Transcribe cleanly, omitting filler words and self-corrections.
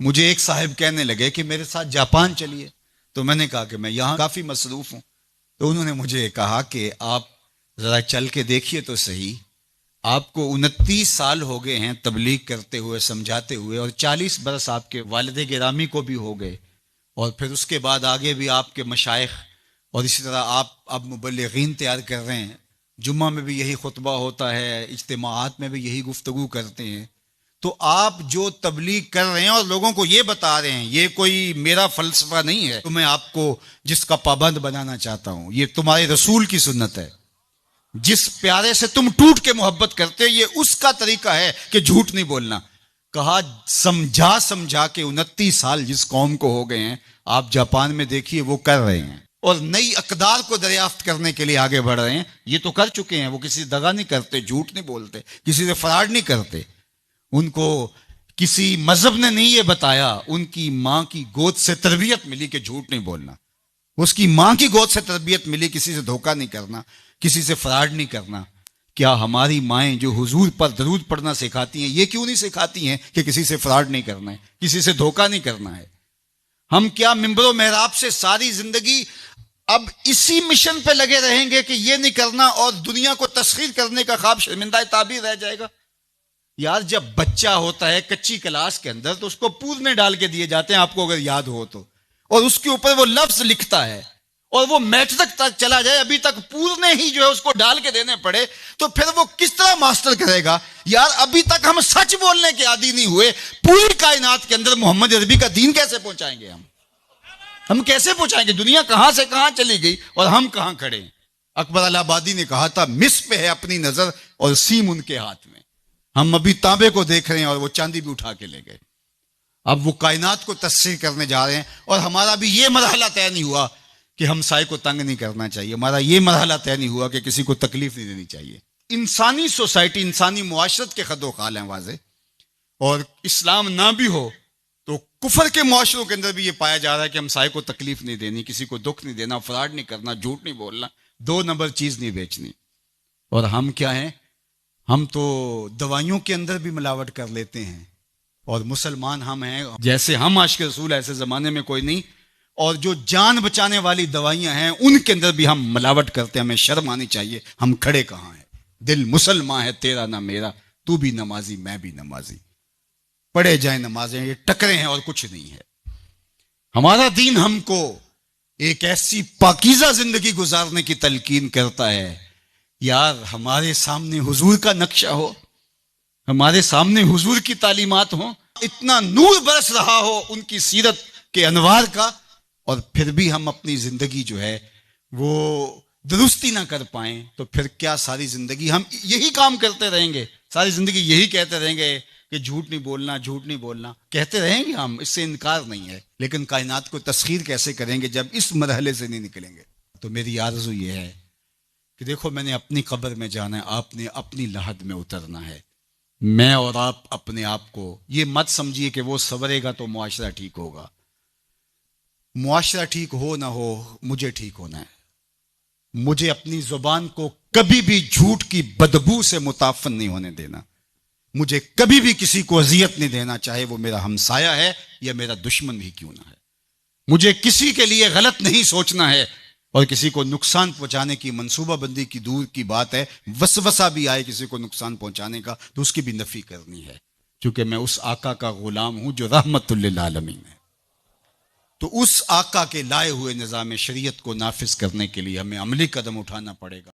مجھے ایک صاحب کہنے لگے کہ میرے ساتھ جاپان چلیے، تو میں نے کہا کہ میں یہاں کافی مصروف ہوں. تو انہوں نے مجھے کہا کہ آپ ذرا چل کے دیکھیے تو صحیح، آپ کو 29 سال ہو گئے ہیں تبلیغ کرتے ہوئے، سمجھاتے ہوئے، اور 40 برس آپ کے والد گرامی کو بھی ہو گئے، اور پھر اس کے بعد آگے بھی آپ کے مشائخ، اور اسی طرح آپ اب مبلغین تیار کر رہے ہیں، جمعہ میں بھی یہی خطبہ ہوتا ہے، اجتماعات میں بھی یہی گفتگو کرتے ہیں. تو آپ جو تبلیغ کر رہے ہیں اور لوگوں کو یہ بتا رہے ہیں، یہ کوئی میرا فلسفہ نہیں ہے تو میں آپ کو جس کا پابند بنانا چاہتا ہوں، یہ تمہارے رسول کی سنت ہے. جس پیارے سے تم ٹوٹ کے محبت کرتے ہو، یہ اس کا طریقہ ہے کہ جھوٹ نہیں بولنا. کہا سمجھا کے 29 سال جس قوم کو ہو گئے ہیں، آپ جاپان میں دیکھیے وہ کر رہے ہیں، اور نئی اقدار کو دریافت کرنے کے لیے آگے بڑھ رہے ہیں. یہ تو کر چکے ہیں، وہ کسی سے دغا نہیں کرتے، جھوٹ نہیں بولتے، کسی سے فراڈ نہیں کرتے. ان کو کسی مذہب نے نہیں یہ بتایا، ان کی ماں کی گود سے تربیت ملی کہ جھوٹ نہیں بولنا. اس کی ماں کی گود سے تربیت ملی کسی سے دھوکہ نہیں کرنا، کسی سے فراڈ نہیں کرنا. کیا ہماری مائیں جو حضور پر درود پڑھنا سکھاتی ہیں، یہ کیوں نہیں سکھاتی ہیں کہ کسی سے فراڈ نہیں کرنا ہے، کسی سے دھوکہ نہیں کرنا ہے؟ ہم کیا منبر و محراب سے ساری زندگی اب اسی مشن پہ لگے رہیں گے کہ یہ نہیں کرنا، اور دنیا کو تسخیر کرنے کا خواب شرمندہ تعبیر رہ جائے گا؟ یار جب بچہ ہوتا ہے کچی کلاس کے اندر تو اس کو پورنے ڈال کے دیے جاتے ہیں، آپ کو اگر یاد ہو تو، اور اس کے اوپر وہ لفظ لکھتا ہے، اور وہ میٹرک تک چلا جائے ابھی تک پورنے ہی جو ہے اس کو ڈال کے دینے پڑے، تو پھر وہ کس طرح ماسٹر کرے گا؟ یار ابھی تک ہم سچ بولنے کے عادی نہیں ہوئے، پوری کائنات کے اندر محمد عربی کا دین کیسے پہنچائیں گے ہم کیسے پہنچائیں گے؟ دنیا کہاں سے کہاں چلی گئی اور ہم کہاں کھڑے ہیں؟ اکبر الہ آبادی نے کہا تھا، مس پہ ہے اپنی نظر اور سیم ان کے ہاتھ میں. ہم ابھی تانبے کو دیکھ رہے ہیں اور وہ چاندی بھی اٹھا کے لے گئے. اب وہ کائنات کو تسخیر کرنے جا رہے ہیں، اور ہمارا بھی یہ مرحلہ طے نہیں ہوا کہ ہم سائے کو تنگ نہیں کرنا چاہیے، ہمارا یہ مرحلہ طے نہیں ہوا کہ کسی کو تکلیف نہیں دینی چاہیے. انسانی سوسائٹی، انسانی معاشرت کے خد و خال ہیں واضح، اور اسلام نہ بھی ہو تو کفر کے معاشروں کے اندر بھی یہ پایا جا رہا ہے کہ ہم سائے کو تکلیف نہیں دینی، کسی کو دکھ نہیں دینا، فراڈ نہیں کرنا، جھوٹ نہیں بولنا، 2 نمبر چیز نہیں بیچنی. اور ہم کیا ہیں؟ ہم تو دوائیوں کے اندر بھی ملاوٹ کر لیتے ہیں، اور مسلمان ہم ہیں جیسے ہم عاشق رسول ایسے زمانے میں کوئی نہیں. اور جو جان بچانے والی دوائیاں ہیں ان کے اندر بھی ہم ملاوٹ کرتے ہیں. ہمیں شرم آنی چاہیے. ہم کھڑے کہاں ہیں؟ دل مسلمان ہے تیرا نہ میرا، تو بھی نمازی میں بھی نمازی، پڑھے جائیں نمازیں، یہ ٹکرے ہیں اور کچھ نہیں ہے. ہمارا دین ہم کو ایک ایسی پاکیزہ زندگی گزارنے کی تلقین کرتا ہے. یار ہمارے سامنے حضور کا نقشہ ہو، ہمارے سامنے حضور کی تعلیمات ہوں، اتنا نور برس رہا ہو ان کی سیرت کے انوار کا، اور پھر بھی ہم اپنی زندگی جو ہے وہ درستی نہ کر پائیں، تو پھر کیا ساری زندگی ہم یہی کام کرتے رہیں گے؟ ساری زندگی یہی کہتے رہیں گے کہ جھوٹ نہیں بولنا، جھوٹ نہیں بولنا؟ کہتے رہیں گے ہم، اس سے انکار نہیں ہے، لیکن کائنات کو تسخیر کیسے کریں گے جب اس مرحلے سے نہیں نکلیں گے؟ تو میری آرزو یہ ہے کہ دیکھو، میں نے اپنی قبر میں جانا ہے، آپ نے اپنی لحد میں اترنا ہے. میں اور آپ اپنے آپ کو یہ مت سمجھیے کہ وہ سنورے گا تو معاشرہ ٹھیک ہوگا. معاشرہ ٹھیک ہو نہ ہو، مجھے ٹھیک ہونا ہے. مجھے اپنی زبان کو کبھی بھی جھوٹ کی بدبو سے متعفن نہیں ہونے دینا. مجھے کبھی بھی کسی کو اذیت نہیں دینا، چاہے وہ میرا ہمسایہ ہے یا میرا دشمن بھی کیوں نہ ہے. مجھے کسی کے لیے غلط نہیں سوچنا ہے، اور کسی کو نقصان پہنچانے کی منصوبہ بندی کی دور کی بات ہے، وسوسہ بھی آئے کسی کو نقصان پہنچانے کا تو اس کی بھی نفی کرنی ہے، کیونکہ میں اس آقا کا غلام ہوں جو رحمت للعالمین ہے. تو اس آقا کے لائے ہوئے نظام شریعت کو نافذ کرنے کے لیے ہمیں عملی قدم اٹھانا پڑے گا.